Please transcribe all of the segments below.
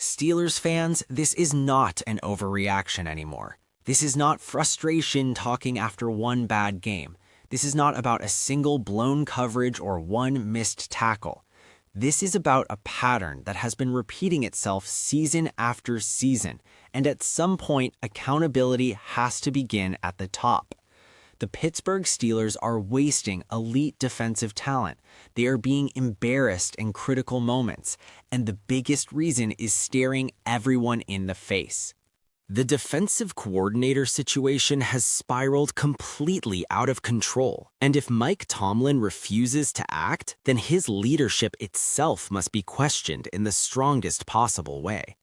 Steelers fans, this is not an overreaction anymore. This is not frustration talking after one bad game. This is not about a single blown coverage or one missed tackle. This is about a pattern that has been repeating itself season after season, and at some point, accountability has to begin at the top. The Pittsburgh Steelers are wasting elite defensive talent. They are being embarrassed in critical moments, and the biggest reason is staring everyone in the face. The defensive coordinator situation has spiraled completely out of control, and if Mike Tomlin refuses to act, then his leadership itself must be questioned in the strongest possible way.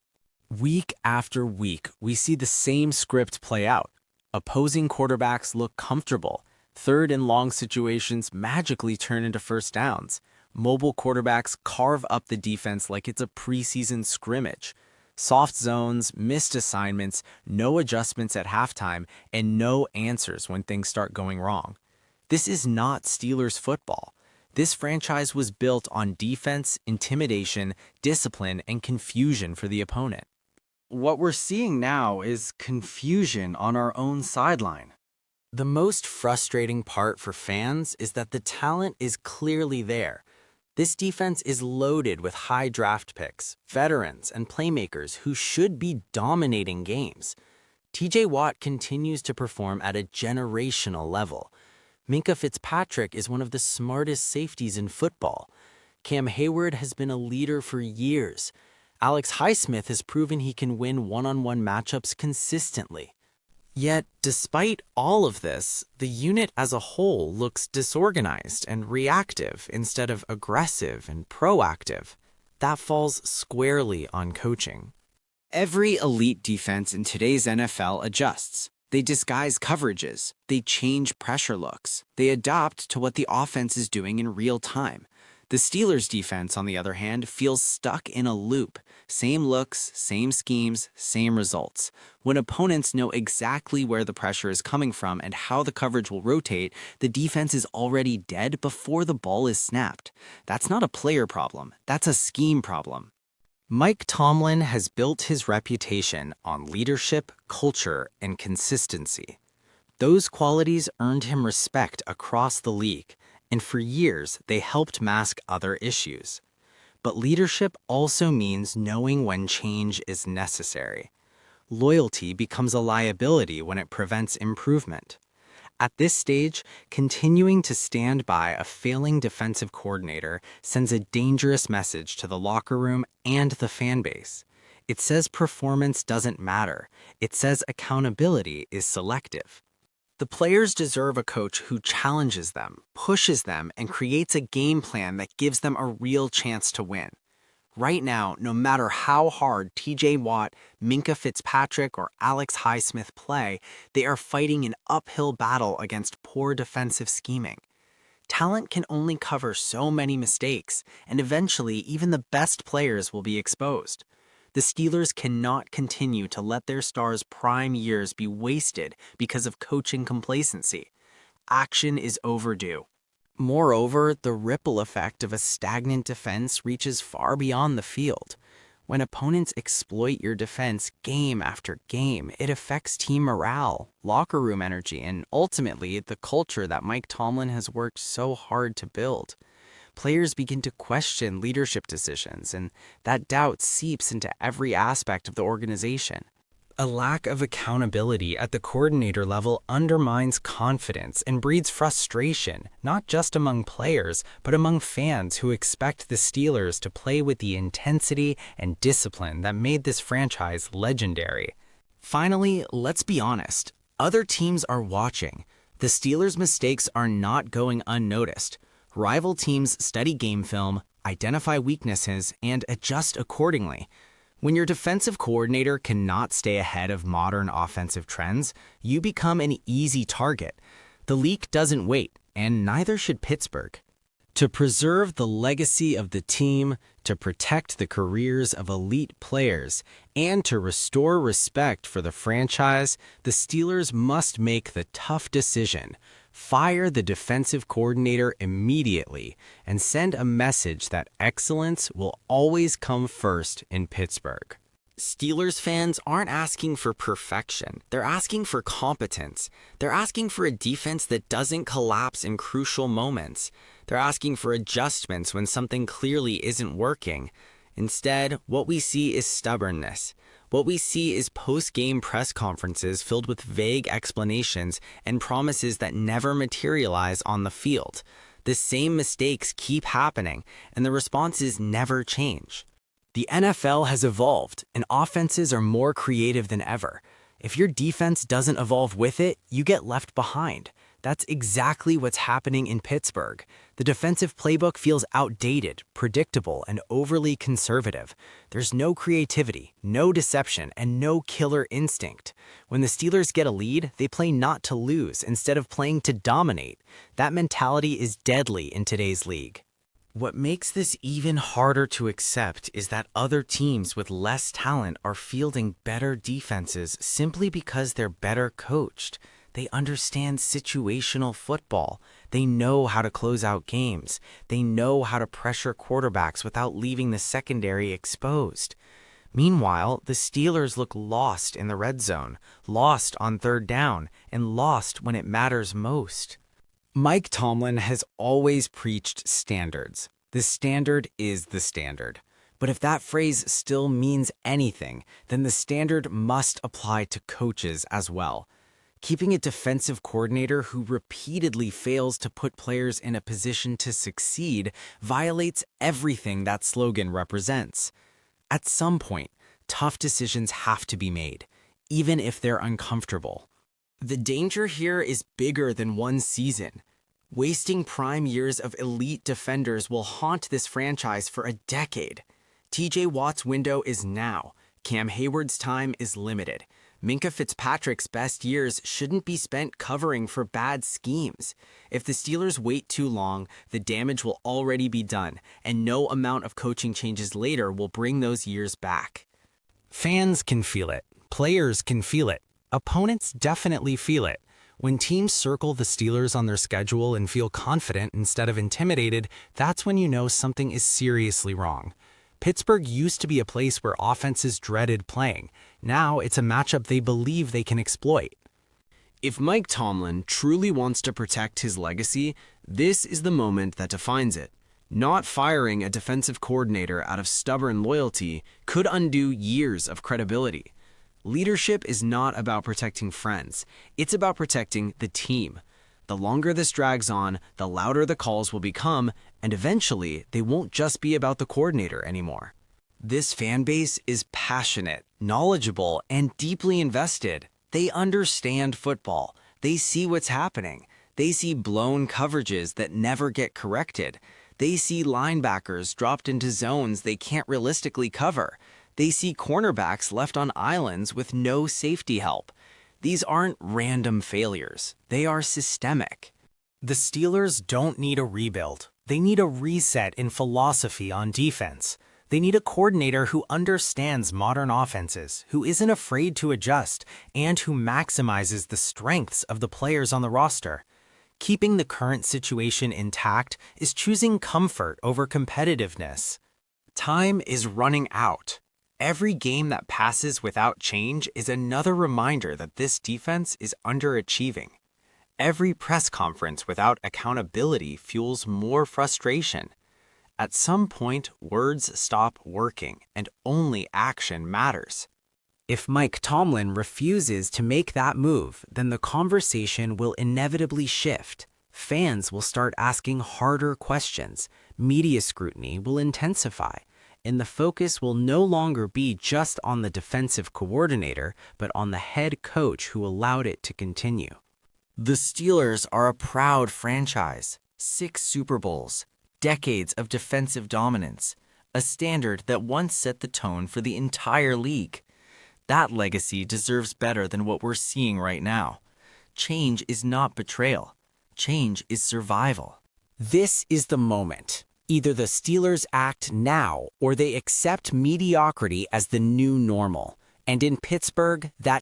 Week after week, we see the same script play out. Opposing quarterbacks look comfortable. Third and long situations magically turn into first downs. Mobile quarterbacks carve up the defense like it's a preseason scrimmage. Soft zones, missed assignments, no adjustments at halftime, and no answers when things start going wrong. This is not Steelers football. This franchise was built on defense, intimidation, discipline, and confusion for the opponent. What we're seeing now is confusion on our own sideline. The most frustrating part for fans is that the talent is clearly there. This defense is loaded with high draft picks, veterans, and playmakers who should be dominating games. TJ Watt continues to perform at a generational level. Minkah Fitzpatrick is one of the smartest safeties in football. Cam Hayward has been a leader for years. Alex Highsmith has proven he can win one-on-one matchups consistently. Yet, despite all of this, the unit as a whole looks disorganized and reactive instead of aggressive and proactive. That falls squarely on coaching. Every elite defense in today's NFL adjusts. They disguise coverages. They change pressure looks. They adapt to what the offense is doing in real time. The Steelers' defense, on the other hand, feels stuck in a loop. Same looks, same schemes, same results. When opponents know exactly where the pressure is coming from and how the coverage will rotate, the defense is already dead before the ball is snapped. That's not a player problem. That's a scheme problem. Mike Tomlin has built his reputation on leadership, culture, and consistency. Those qualities earned him respect across the league, and for years they helped mask other issues. But leadership also means knowing when change is necessary. Loyalty becomes a liability when it prevents improvement. At this stage, continuing to stand by a failing defensive coordinator sends a dangerous message to the locker room and the fan base. It says performance doesn't matter. It says accountability is selective. The players deserve a coach who challenges them, pushes them, and creates a game plan that gives them a real chance to win. Right now, no matter how hard TJ Watt, Minkah Fitzpatrick, or Alex Highsmith play, they are fighting an uphill battle against poor defensive scheming. Talent can only cover so many mistakes, and eventually even the best players will be exposed. The Steelers cannot continue to let their stars' prime years be wasted because of coaching complacency. Action is overdue. Moreover, the ripple effect of a stagnant defense reaches far beyond the field. When opponents exploit your defense game after game, it affects team morale, locker room energy, and ultimately the culture that Mike Tomlin has worked so hard to build. Players begin to question leadership decisions, and that doubt seeps into every aspect of the organization. A lack of accountability at the coordinator level undermines confidence and breeds frustration, not just among players, but among fans who expect the Steelers to play with the intensity and discipline that made this franchise legendary. Finally, let's be honest. Other teams are watching. The Steelers' mistakes are not going unnoticed. Rival teams study game film, identify weaknesses, and adjust accordingly. When your defensive coordinator cannot stay ahead of modern offensive trends, you become an easy target. The league doesn't wait, and neither should Pittsburgh. To preserve the legacy of the team, to protect the careers of elite players, and to restore respect for the franchise, the Steelers must make the tough decision. Fire the defensive coordinator immediately and send a message that excellence will always come first in Pittsburgh. Steelers fans aren't asking for perfection. They're asking for competence. They're asking for a defense that doesn't collapse in crucial moments. They're asking for adjustments when something clearly isn't working. Instead, what we see is stubbornness. What we see is post-game press conferences filled with vague explanations and promises that never materialize on the field. The same mistakes keep happening, and the responses never change. The NFL has evolved, and offenses are more creative than ever. If your defense doesn't evolve with it, you get left behind. That's exactly what's happening in Pittsburgh. The defensive playbook feels outdated, predictable, and overly conservative. There's no creativity, no deception, and no killer instinct. When the Steelers get a lead, they play not to lose instead of playing to dominate. That mentality is deadly in today's league. What makes this even harder to accept is that other teams with less talent are fielding better defenses simply because they're better coached. They understand situational football. They know how to close out games. They know how to pressure quarterbacks without leaving the secondary exposed. Meanwhile, the Steelers look lost in the red zone, lost on third down, and lost when it matters most. Mike Tomlin has always preached standards. The standard is the standard. But if that phrase still means anything, then the standard must apply to coaches as well. Keeping a defensive coordinator who repeatedly fails to put players in a position to succeed violates everything that slogan represents. At some point, tough decisions have to be made, even if they're uncomfortable. The danger here is bigger than one season. Wasting prime years of elite defenders will haunt this franchise for a decade. TJ Watt's window is now. Cam Hayward's time is limited. Minkah Fitzpatrick's best years shouldn't be spent covering for bad schemes. If the Steelers wait too long, the damage will already be done, and no amount of coaching changes later will bring those years back. Fans can feel it. Players can feel it. Opponents definitely feel it. When teams circle the Steelers on their schedule and feel confident instead of intimidated, that's when you know something is seriously wrong. Pittsburgh used to be a place where offenses dreaded playing. Now it's a matchup they believe they can exploit. If Mike Tomlin truly wants to protect his legacy, this is the moment that defines it. Not firing a defensive coordinator out of stubborn loyalty could undo years of credibility. Leadership is not about protecting friends. It's about protecting the team. The longer this drags on, the louder the calls will become, and eventually they won't just be about the coordinator anymore. This fan base is passionate, knowledgeable, and deeply invested. They understand football. They see what's happening. They see blown coverages that never get corrected. They see linebackers dropped into zones they can't realistically cover. They see cornerbacks left on islands with no safety help. These aren't random failures. They are systemic. The Steelers don't need a rebuild. They need a reset in philosophy on defense. They need a coordinator who understands modern offenses, who isn't afraid to adjust, and who maximizes the strengths of the players on the roster. Keeping the current situation intact is choosing comfort over competitiveness. Time is running out. Every game that passes without change is another reminder that this defense is underachieving. Every press conference without accountability fuels more frustration. At some point, words stop working and only action matters. If Mike Tomlin refuses to make that move, then the conversation will inevitably shift. Fans will start asking harder questions. Media scrutiny will intensify. And the focus will no longer be just on the defensive coordinator, but on the head coach who allowed it to continue. The Steelers are a proud franchise. 6 Super Bowls, decades of defensive dominance, a standard that once set the tone for the entire league. That legacy deserves better than what we're seeing right now. Change is not betrayal. Change is survival. This is the moment. Either the Steelers act now or they accept mediocrity as the new normal. And in Pittsburgh, that